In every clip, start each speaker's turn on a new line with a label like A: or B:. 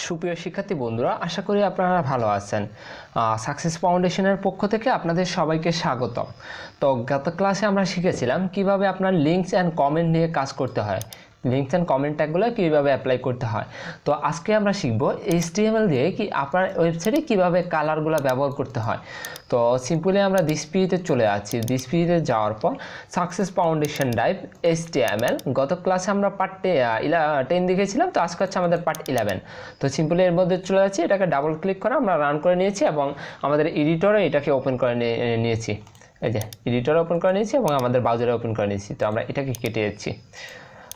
A: সুপ্রিয় শিক্ষার্থী বন্ধুরা, আশা করি আপনারা ভালো আছেন। সাকসেস ফাউন্ডেশনের পক্ষ থেকে আপনাদের সবাইকে স্বাগতম। তো গত ক্লাসে আমরা শিখেছিলাম কিভাবে আপনার লিঙ্কস অ্যান্ড কমেন্ট নিয়ে কাজ করতে হয়, লিঙ্কস অ্যান্ড কমেন্ট ট্যাগগুলো কীভাবে অ্যাপ্লাই করতে হয়। তো আজকে আমরা শিখব HTML দিয়ে কি আপনার ওয়েবসাইটে কীভাবে কালারগুলো ব্যবহার করতে হয়। তো সিম্পলি আমরা ডিসপিতে চলে আছি। ডিসপিতে যাওয়ার পর সাকসেস ফাউন্ডেশন ড্রাইভ HTML, গত ক্লাসে আমরা পার্ট 10 দেখেছিলাম, তো আজকে হচ্ছে আমাদের পার্ট 11। তো সিম্পলি এর মধ্যে চলে যাচ্ছি, এটাকে ডাবল ক্লিক করে আমরা রান করে নিয়েছি এবং আমাদের এডিটরে এটাকে ওপেন করে নিয়েছি। এই যে এডিটরে ওপেন করে নিয়েছি এবং আমাদের ব্রাউজারে ওপেন করে নিয়েছি। তো আমরা এটাকে কেটে যাচ্ছি।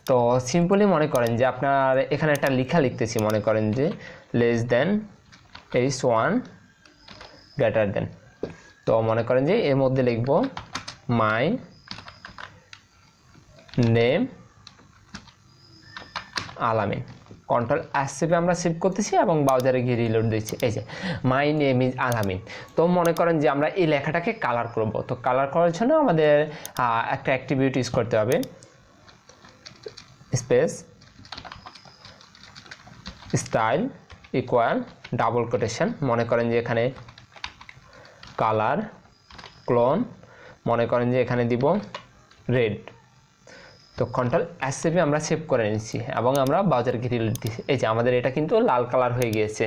A: তো সিম্পলি মনে করেন যে আপনার এখানে একটা লেখা লিখতেছি, মনে করেন যে less than h1 greater than. তো মনে করেন যে এর মধ্যে লিখব মাই নেম আলামিন। কন্ট্রোল এস চেপে আমরা সেভ করতেছি এবং ব্রাউজারে গিয়ে রিলোড দিচ্ছি। এই যে মাই নেম ইজ আলামিন। তো মনে করেন যে আমরা এই লেখাটাকে কালার করব। তো কালার করার জন্য আমাদের একটা অ্যাট্রিবিউট ইউজ করতে হবে, space style equal double quotation. মনে করেন যে এখানে কালার ক্লোন, মনে করেন যে এখানে দিব রেড। তো কন্ট্রোল এস চেপে আমরা সেভ করে নিচ্ছি এবং আমরা ব্রাউজারে গিয়ে রিলোড দিচ্ছি। এই যে আমাদের এটা কিন্তু লাল কালার হয়ে গিয়েছে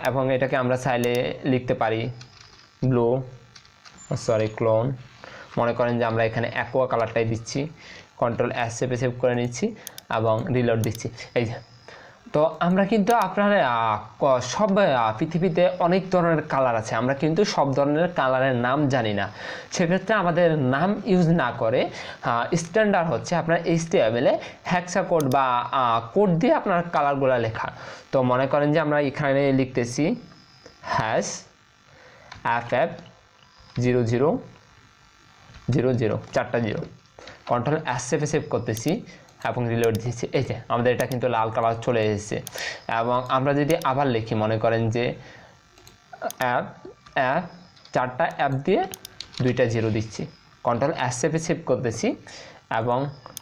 A: এবং এটাকে আমরা চাইলে লিখতে পারি ব্লু, ক্লোন। মনে করেন যে আমরা এখানে অ্যাকোয়া কালারটাই দিচ্ছি। কন্ট্রোল এস চেপে সেভ করে নিচ্ছি এবং রিলোড দিচ্ছি। এই যে তো আমরা কিন্তু আপনার সব পৃথিবীতে অনেক ধরনের কালার আছে, আমরা কিন্তু সব ধরনের কালারের নাম জানি না। সেক্ষেত্রে আমাদের নাম ইউজ না করে স্ট্যান্ডার্ড হচ্ছে আপনার HTML এ হেক্সা কোড বা কোড দিয়ে আপনার কালারগুলো লেখা। তো মনে করেন যে আমরা এখানে লিখতেছি হ্যাশ FF0000, 4টা 0। কন্ট্রোল এস চেপে সেভ করতেছি এবং রিলোড দিচ্ছি। এই যে আমাদের এটা কিন্তু লাল কালার চলে এসেছে। এবং আমরা যদি আবার লিখি, মনে করেন যে অ্যাপ 4টা অ্যাপ দিয়ে 2টা 0 দিচ্ছি। কন্ট্রোল এস চেপে সেভ করতেছি এবং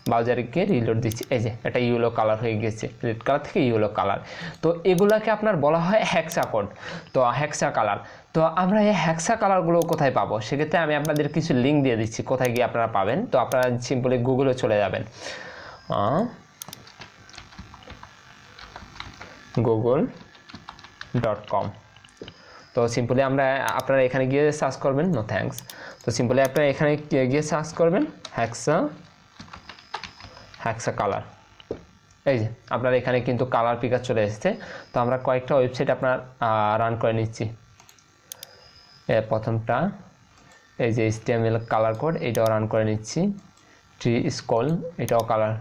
A: ব্রাউজারে গিয়ে রিলোড দিচ্ছি। এই যে এটা ইয়েলো কালার হয়ে গেছে, রেড কালার থেকে ইয়েলো কালার। তো এগুলাকে আপনার বলা হয় হেক্সা কোড, তো হেক্সা কালার। তো আমরা এই হেক্সা কালারগুলো কোথায় পাবো, সেক্ষেত্রে আমি আপনাদের কিছু লিঙ্ক দিয়ে দিচ্ছি কোথায় গিয়ে আপনারা পাবেন। তো আপনারা সিম্পলি গুগলে চলে যাবেন, google.com। তো সিম্পলি আপনারা এখানে গিয়ে সার্চ করবেন, নো থ্যাঙ্কস। তো সিম্পলি আপনারা এখানে গিয়ে সার্চ করবেন হেক্সা কালার। এই যে আপনার এখানে কিন্তু কালার পিকার চলে এসেছে। তো আমরা কয়েকটা ওয়েবসাইট আপনার রান করে নিচ্ছি। প্রথমটা এই যে HTML কালার কোড, এটাও রান করে নিচ্ছি। ট্রি স্কল, এটাও কালার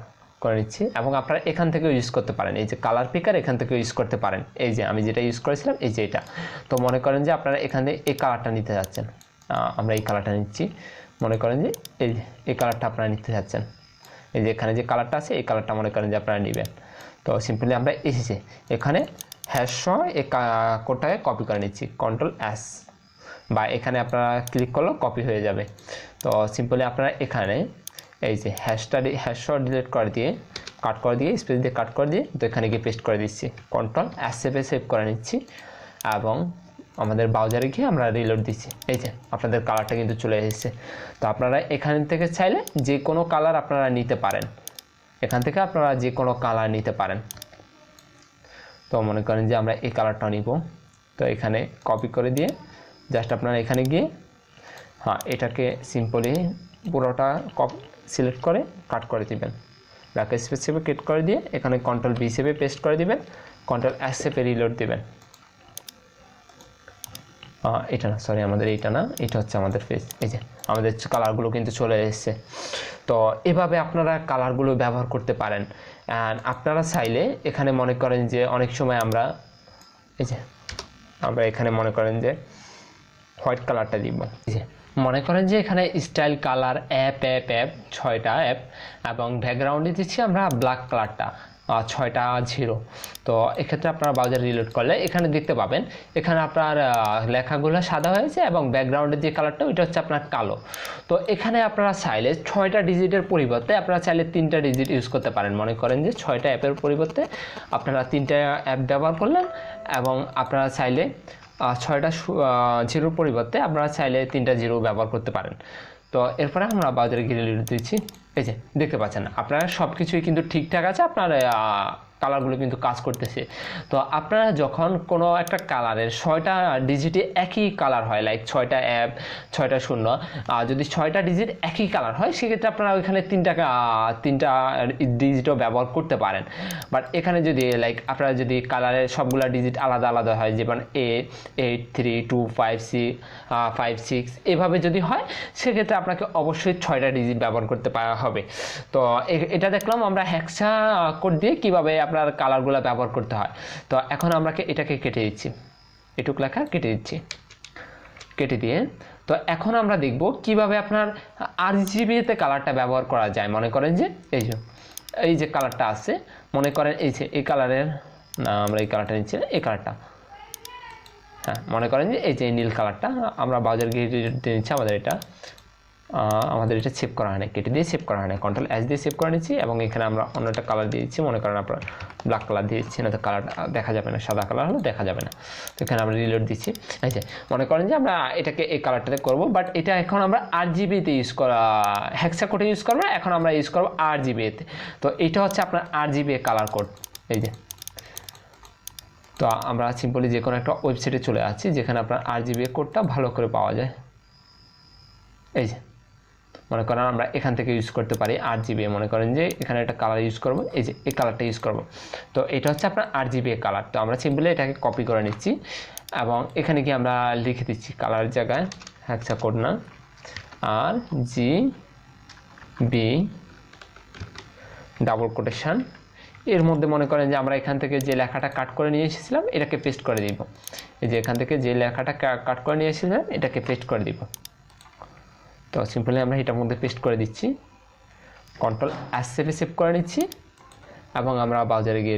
A: করে নিচ্ছি এবং আপনারা এখান থেকেও ইউজ করতে পারেন। এই যে কালার পিকার এখান থেকে ইউজ করতে পারেন। এই যে আমি যেটা ইউজ করেছিলাম, এই যে এটা। তো মনে করেন যে আপনারা এখানে এই কালারটা নিতে যাচ্ছেন, আমরা এই কালারটা নিচ্ছি। মনে করেন যে এই কালারটা আপনারা নিতে যাচ্ছেন, এই যে এখানে যে কালারটা আছে এই কালারটা মনে করেন যে আপনারা নেবেন। তো সিম্পলি আমরা এসেছি এখানে হ্যাশ এই কোডটাকে কপি করে নিচ্ছি, কন্ট্রোল এস, বা এখানে আপনারা ক্লিক করলেও কপি হয়ে যাবে। তো সিম্পলি আপনারা এখানে এই যে হ্যাশ ডিলিট করে দিয়ে কাট করে দিয়ে স্পেস দিয়ে কাট করে দিয়ে তো এখানে গিয়ে পেস্ট করে দিচ্ছি। কন্ট্রোল এস চেপে সেভ করে নিচ্ছি এবং আমাদের ব্রাউজারে গিয়ে আমরা রিলোড দিচ্ছি। এই যে আপনাদের কালারটা কিন্তু চলে এসেছে। তো আপনারা এখান থেকে চাইলে যে কোনো কালার আপনারা নিতে পারেন, এখান থেকে আপনারা যে কোনো কালার নিতে পারেন। তো মনে করেন যে আমরা এই কালারটা নিব। তো এখানে কপি করে দিয়ে জাস্ট আপনারা এখানে গিয়ে এটাকে সিম্পলি পুরোটা সিলেক্ট করে কাট করে দিবেন, ব্যাক স্পেস চেপে কাট করে দিয়ে এখানে কন্ট্রোল V চেপে পেস্ট করে দিবেন, কন্ট্রোল এস চেপে রিলোড দিবেন। এটা না, আমাদের এইটা না, এটা হচ্ছে আমাদের পেজ। এই যে আমাদের কালারগুলো কিন্তু চলে এসেছে। তো এভাবে আপনারা কালারগুলো ব্যবহার করতে পারেন। অ্যান্ড আপনারা চাইলে এখানে মনে করেন যে অনেক সময় আমরা এখানে মনে করেন যে হোয়াইট কালারটা দিব। এই যে মনে করেন যে এখানে স্টাইল কালার অ্যাপ 6টা অ্যাপ এবং ব্যাকগ্রাউন্ডে দিচ্ছি আমরা ব্ল্যাক কালারটা। 6টা 0। তো এক্ষেত্রে আপনারা ব্রাউজার রিলোড করলে এখানে দেখতে পাবেন এখানে আপনার লেখাগুলো সাদা হয়েছে এবং ব্যাকগ্রাউন্ডের যে কালারটা ওইটা হচ্ছে আপনার কালো। তো এখানে আপনারা চাইলে 6টা ডিজিটের পরিবর্তে আপনারা চাইলে 3টা ডিজিট ইউজ করতে পারেন। মনে করেন যে 6টা অ্যাপের পরিবর্তে আপনারা 3টা অ্যাপ ব্যবহার করলেন এবং আপনারা চাইলে 6টা 0 পরিবর্তে আপনারা চাইলে 3টা 0 ব্যবহার করতে পারেন। তো এরপরে আমরা ব্রাউজারে গিয়ে রিলোড দিচ্ছি। এই যে দেখতে পাচ্ছেন আপনারা সব কিছুই কিন্তু ঠিকঠাক আছে, আপনার কালারগুলো কিন্তু কাজ করতেছে। তো আপনারা যখন কোনো একটা কালারের 6টা ডিজিটে একই কালার হয়, লাইক 6টা অ্যাপ 6টা 0, যদি 6টা ডিজিট একই কালার হয় সেক্ষেত্রে আপনারা ওইখানে 3টা ডিজিটও ব্যবহার করতে পারেন। বাট এখানে যদি লাইক আপনারা যদি কালারের সবগুলো ডিজিট আলাদা আলাদা হয়, যেমন 8 3 2 5 6 এভাবে যদি হয় সেক্ষেত্রে আপনাকে অবশ্যই 6টা ডিজিট ব্যবহার করতে হবে। তো এটা দেখলাম আমরা হেক্সা কোড দিয়ে কীভাবে আপনার কালারগুলো ব্যবহার করতে হয়। তো এখন আমরা এটাকে কেটে দিচ্ছি, এটুক লেখা কেটে দিচ্ছি, কেটে দিয়ে তো এখন আমরা দেখব কিভাবে আপনার RGBতে কালারটা ব্যবহার করা যায়। মনে করেন যে এই যে কালারটা আছে, মনে করেন এই কালারের না, আমরা এই কালারটা নিচ্ছি না, এই কালারটা, হ্যাঁ মনে করেন যে এই যে নীল কালারটা আমরা ব্রাউজার গিয়ে নিচ্ছি। আমাদের এটা সেভ করা হয় না, কেটে দিয়ে সেভ করা হয় না, Ctrl+S দিয়ে সেভ করে নিচ্ছি এবং এখানে আমরা অন্য একটা কালার দিয়ে দিচ্ছি। মনে করেন আপনারা ব্ল্যাক কালার দিয়ে দিচ্ছি, না তো কালার দেখা যাবে না, সাদা কালার হলে দেখা যাবে না। তো এখানে আমরা রিলোড দিচ্ছি। আচ্ছা মনে করেন যে আমরা এটাকে এই কালারটাতে করব, বাট এটা এখন আমরা RGBতে ইউজ করা, হেক্সা কোডে ইউজ করবো, এখন আমরা ইউজ করবো RGBতে। তো এটা হচ্ছে আপনার RGB কালার কোড। এই যে তো আমরা সিম্পলি যে কোনো একটা ওয়েবসাইটে চলে আসছি যেখানে আপনার RGB কোডটা ভালো করে পাওয়া যায়। এই যে মনে করেন আমরা এখান থেকে ইউজ করতে পারি RGB। মনে করেন যে এখানে একটা কালার ইউজ করব, এই যে এই কালারটা ইউজ করব। তো এটা হচ্ছে আপনার RGB কালার। তো আমরা সিম্পলি এটাকে কপি করে নিচ্ছি এবং এখানে কি আমরা লিখে দিচ্ছি কালারের জায়গায় হেক্সা কোড না, RGB ডাবল কোটেশন, এর মধ্যে মনে করেন যে আমরা এখান থেকে যে লেখাটা কাট করে নিয়ে এসেছিলাম এটাকে পেস্ট করে দিব। এই যে এখান থেকে যে লেখাটা কাট করে নিয়ে এসেছিলাম এটাকে পেস্ট করে দিব। তো সিম্পলি আমরা এটার মধ্যে পেস্ট করে দিচ্ছি, Ctrl+S সেভ করে নিচ্ছি এবং আমরা ব্রাউজারে গিয়ে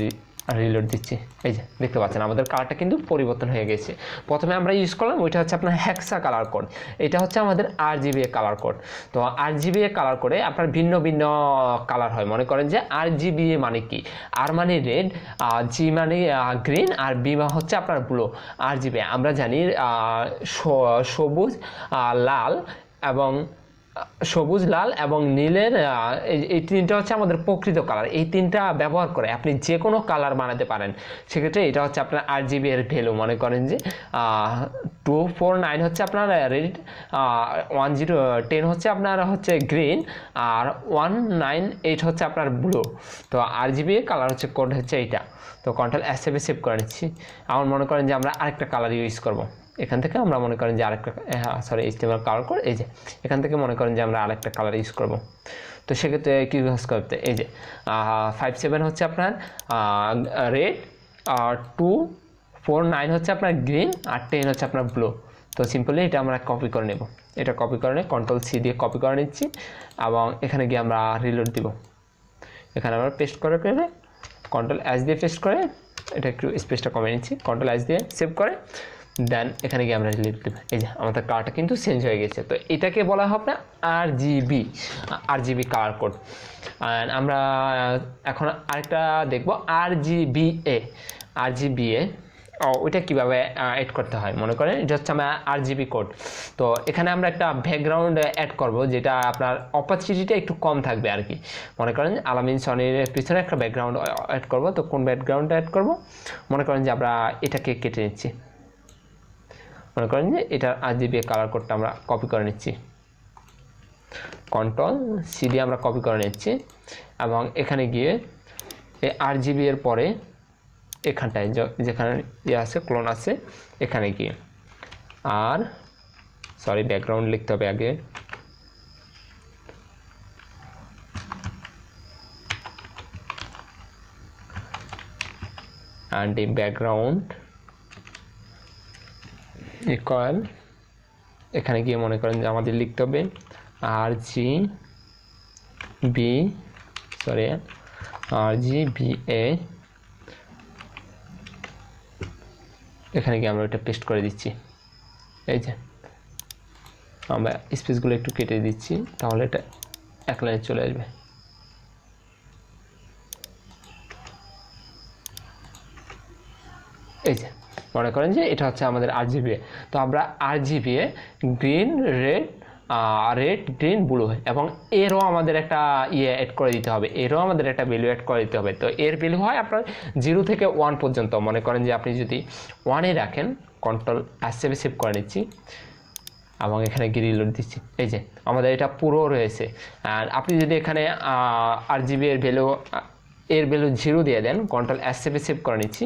A: রিলোড দিচ্ছি। এই যে দেখতে পাচ্ছেন আমাদের কালারটা কিন্তু পরিবর্তন হয়ে গেছে। প্রথমে আমরা ইউজ করলাম ওইটা হচ্ছে আপনার হেক্সা কালার কোড, এটা হচ্ছে আমাদের RGB কালার কোড। তো RGB কালার কোডে আপনার ভিন্ন ভিন্ন কালার হয়। মনে করেন যে RGB মানে কি, R মানে রেড, G মানে গ্রিন, আর B হচ্ছে আপনার ব্লু। RGB আমরা জানি সবুজ লাল এবং নীলের এই তিনটা হচ্ছে আমাদের প্রকৃত কালার। এই তিনটা ব্যবহার করে আপনি যে কোনো কালার বানাতে পারেন। সেক্ষেত্রে এটা হচ্ছে আপনার RGB এর ভ্যালু। মনে করেন যে 249 হচ্ছে আপনার রেড, 1010 হচ্ছে আপনার হচ্ছে গ্রিন, আর 198 হচ্ছে আপনার ব্লু। তো RGB কালার হচ্ছে কোড হচ্ছে এইটা। তো Ctrl+S সেভ করে নিচ্ছি। আমার মনে করেন যে আমরা আরেকটা কালার ইউজ করব। এখান থেকে আমরা মনে করেন যে আরেকটা HTML কালার কোড, এই যে এখান থেকে মনে করেন যে আমরা আরেকটা কালার ইউজ করব। তো সেক্ষেত্রে কি ইউজ করতে, এই যে 57 হচ্ছে আপনার রেড, 249 হচ্ছে আপনার গ্রিন, আর 10 হচ্ছে আপনার ব্লু। তো সিম্পলি এটা আমরা কপি করে নেব। এটা কপি করে নিয়ে Ctrl+C দিয়ে কপি করে নিচ্ছি এবং এখানে গিয়ে আমরা রিলোড দিব। এখানে আমরা পেস্ট করে Ctrl+S দিয়ে পেস্ট করে এটা একটু স্পেসটা কমিয়ে নিচ্ছি, Ctrl+S দিয়ে সেভ করে দেন এখানে গিয়ে আমরা রিলোড দেব। এই যে আমাদের কালারটা কিন্তু চেঞ্জ হয়ে গেছে। তো এটাকে বলা হয় আপনার RGB কালার কোড। আর আমরা এখন আরেকটা দেখব RGBA। ওইটা কীভাবে অ্যাড করতে হয়। মনে করেন এটা হচ্ছে আমার RGB কোড। তো এখানে আমরা একটা ব্যাকগ্রাউন্ড অ্যাড করব, যেটা আপনার অপারচুনিটিটা একটু কম থাকবে আর কি। মনে করেন আলামিন সনির পিছনে একটা ব্যাকগ্রাউন্ড অ্যাড করব। তো কোন ব্যাকগ্রাউন্ডটা অ্যাড করব, মনে করেন যে আমরা এটাকে কেটে নিচ্ছি। মনে করেন যে এটার RGB কালার কোডটা আমরা কপি করে নিচ্ছি, Ctrl+C দিয়ে আমরা কপি করে নিচ্ছি এবং এখানে গিয়ে এই RGB এর পরে এখানটায় যেখানে আছে ক্লোন আছে এখানে গিয়ে ব্যাকগ্রাউন্ড লিখতে হবে আগে, and the background equal এখানে গিয়ে মনে করেন যে আমাদের লিখতে হবে RGBA এখানে কি আমরা এটা পেস্ট করে দিচ্ছি। এই যে আমরা স্পেসগুলো একটু কেটে দিচ্ছি, তাহলে এটা এক লাইনে চলে আসবে। এই যে মনে করেন যে এটা হচ্ছে আমাদের RGBA। তো আমরা RGBA green, red green blue এবং এরও আমাদের একটা অ্যাড করে দিতে হবে, এরও আমাদের একটা ভ্যালু অ্যাড করে দিতে হবে। তো এর ভ্যালু হয় আপনার 0 থেকে 1 পর্যন্ত। মনে করেন যে আপনি যদি 1-এ রাখেন, Ctrl+S সেভ করে নিচ্ছি এবং এখানে রিলোড দিচ্ছি। এই যে আমাদের এটা পুরো রয়েছে। আর আপনি যদি এখানে RGB এর ভ্যালু 0 দিয়ে দেন, Ctrl+S সেভ করে নিচ্ছি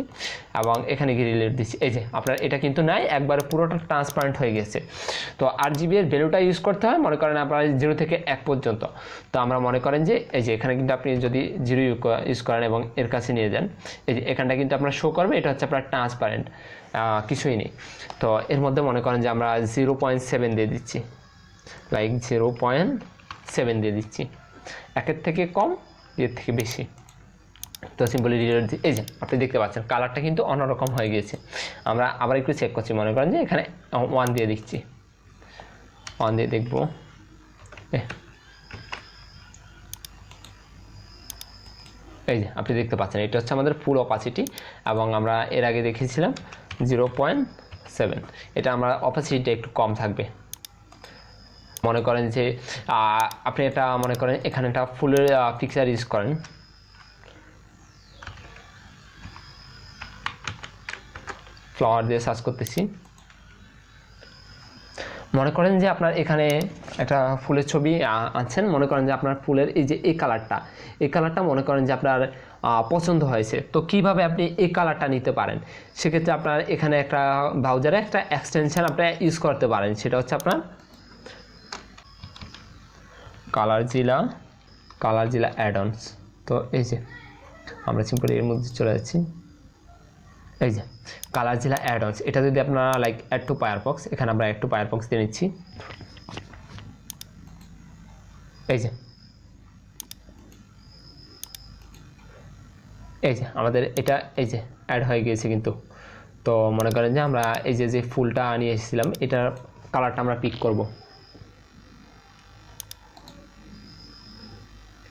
A: এবং এখানে রিলোড দিচ্ছি। এই যে আপনার এটা কিন্তু নাই, একবারে পুরোটা ট্রান্সপারেন্ট হয়ে গেছে। তো RGB এর ভ্যালুটা ইউজ করতে হয় মনে করেন আপনার 0 থেকে 1 পর্যন্ত। তো আমরা মনে করেন যে এই যে এখানে কিন্তু আপনি যদি 0 ইউজ করেন এবং এর কাছে নিয়ে যান, এই যে এখানটা কিন্তু আপনার শো করবে, এটা হচ্ছে আপনার ট্রান্সপারেন্ট, কিছুই নেই। তো এর মধ্যে মনে করেন যে আমরা 0.7 দিয়ে দিচ্ছি, লাইক 0.7 দিয়ে দিচ্ছি, 1-এর থেকে কম, এর থেকে বেশি। তো সিম্পলি রিলোড দিই। এই যে আপনি দেখতে পাচ্ছেন কালারটা কিন্তু অন্যরকম হয়ে গিয়েছে। আমরা আবার একটু চেক করছি, মনে করেন যে এখানে 1 দিয়ে দিচ্ছি, 1 দিয়ে দেখবো। এই যে আপনি দেখতে পাচ্ছেন এটা হচ্ছে আমাদের ফুল অপাসিটি এবং আমরা এর আগে দেখেছিলাম 0.7। এটা আমরা অপাসিটিটা একটু কম থাকবে। মনে করেন যে আপনি এটা মনে করেন এখানে একটা ফুলের পিকচার ইউজ করেন, ফ্লাওয়ার দিয়ে সার্চ করতেছি। মনে করেন যে আপনার এখানে একটা ফুলের ছবি আনছেন, মনে করেন যে আপনার ফুলের এই যে এই কালারটা মনে করেন যে আপনার পছন্দ হয়েছে। তো কিভাবে আপনি এই কালারটা নিতে পারেন, সেক্ষেত্রে আপনার এখানে একটা ব্রাউজারে একটা এক্সটেনশন আপনি ইউজ করতে পারেন, সেটা হচ্ছে আপনার কালারজিলা অ্যাডঅনস। তো এই যে আমরা সিম্পলি এর মধ্যে চলে যাচ্ছি। এই যে কালারজিলা অ্যাডঅনস, এটা যদি আপনারা লাইক অ্যাড টু ফায়ারফক্স, এখানে আমরা অ্যাড টু ফায়ারফক্স দিয়ে নিচ্ছি। এই যে আমাদের এটা এই যে অ্যাড হয়ে গিয়েছে কিন্তু। তো মনে করেন যে আমরা এই যে ফুলটা নিয়ে এসেছিলাম, এটার কালারটা আমরা পিক করব।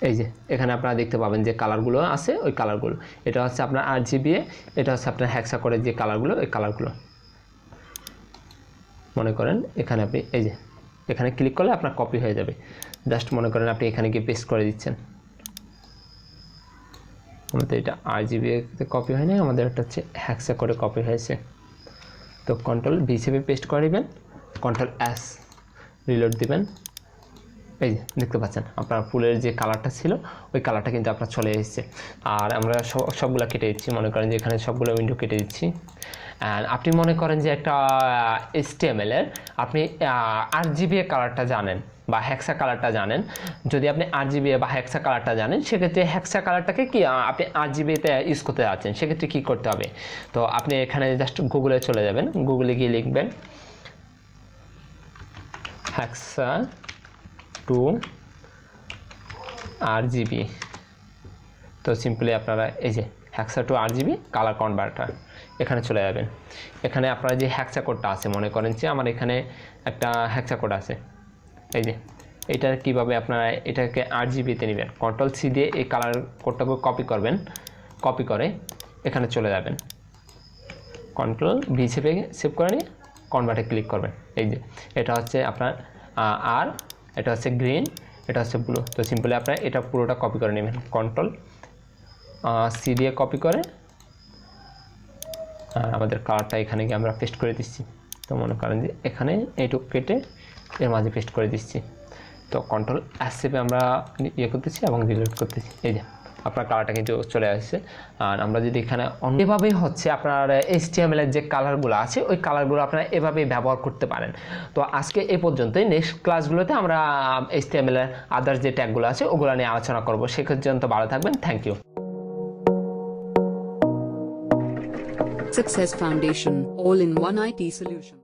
A: এই যে এখানে আপনারা দেখতে পাবেন যে কালারগুলো আছে, ওই কালারগুলো, এটা হচ্ছে আপনার RGBA, এটা হচ্ছে আপনার হেক্সা করে যে কালারগুলো, ওই কালারগুলো মনে করেন এখানে আপনি এই যে এখানে ক্লিক করলে আপনার কপি হয়ে যাবে। জাস্ট মনে করেন আপনি এখানে গিয়ে পেস্ট করে দিচ্ছেন। আমাদের এটা RGBA-তে কপি হয় না, আমাদের এটা হচ্ছে হেক্সা করে কপি হয়েছে। তো Ctrl+V হিসেবে পেস্ট করে দিবেন, Ctrl+S রিলোড দিবেন। এই যে দেখতে পাচ্ছেন আপনার ফুলের যে কালারটা ছিল ওই কালারটা কিন্তু আপনার চলে এসেছে। আর আমরা সবগুলো কেটে দিচ্ছি, মনে করেন যে এখানে সবগুলো উইন্ডো কেটে দিচ্ছি। অ্যান্ড আপনি মনে করেন যে একটা HTML-এর আপনি RGBA কালারটা জানেন বা হেক্সা কালারটা জানেন। যদি আপনি RGBA বা হেক্সা কালারটা জানেন, সেক্ষেত্রে হেক্সা কালারটাকে কি আপনি RGBA-তে ইউজ করতে যাচ্ছেন, সেক্ষেত্রে কী করতে হবে? তো আপনি এখানে জাস্ট গুগলে চলে যাবেন, গুগলে গিয়ে লিখবেন হেক্সা টু RGB। তো সিম্পলি আপনারা এই যে হেক্সা টু RGB কালার কনভার্টার এখানে চলে যাবেন। এখানে আপনারা যে হেক্সা কোডটা আছে, মনে করেন যে আমার এখানে একটা হেক্সা কোড আছে, এই যে এটা কিভাবে আপনারা এটাকে RGB-তে নেবেন, Ctrl+C দিয়ে এই কালার কোডটাকে কপি করবেন, কপি করে এখানে চলে যাবেন, Ctrl+V সেভ করে নিয়ে কনভার্টে ক্লিক করবেন। এই যে এটা হচ্ছে আপনার আর এটা হচ্ছে গ্রিন, এটা হচ্ছে ব্লু। তো সিম্পলি আপনারা এটা পুরোটা কপি করে নেবেন, Ctrl+C দিয়ে কপি করে আর আমাদের কালারটা এখানে গিয়ে আমরা পেস্ট করে দিচ্ছি। তো মনে করেন যে এখানে এইটুকু কেটে এর মাঝে পেস্ট করে দিচ্ছি। তো Ctrl+S আমরা ইয়ে করতেছি এবং রিলোড করতেছি। এই যে আপনার কালারটা কিন্তু চলে আসছে। আর আমরা যদি এখানে এভাবেই হচ্ছে আপনার HTML-এর যে কালারগুলো আছে ওই কালারগুলো আপনারা এভাবেই ব্যবহার করতে পারেন। তো আজকে এই পর্যন্তই। নেক্সট ক্লাসগুলোতে আমরা HTML-এর আদার্স যে ট্যাগগুলো আছে ওগুলো নিয়ে আলোচনা করব। সে পর্যন্ত ভালো থাকবেন। Thank you.
B: Success Foundation, all in one IT solution.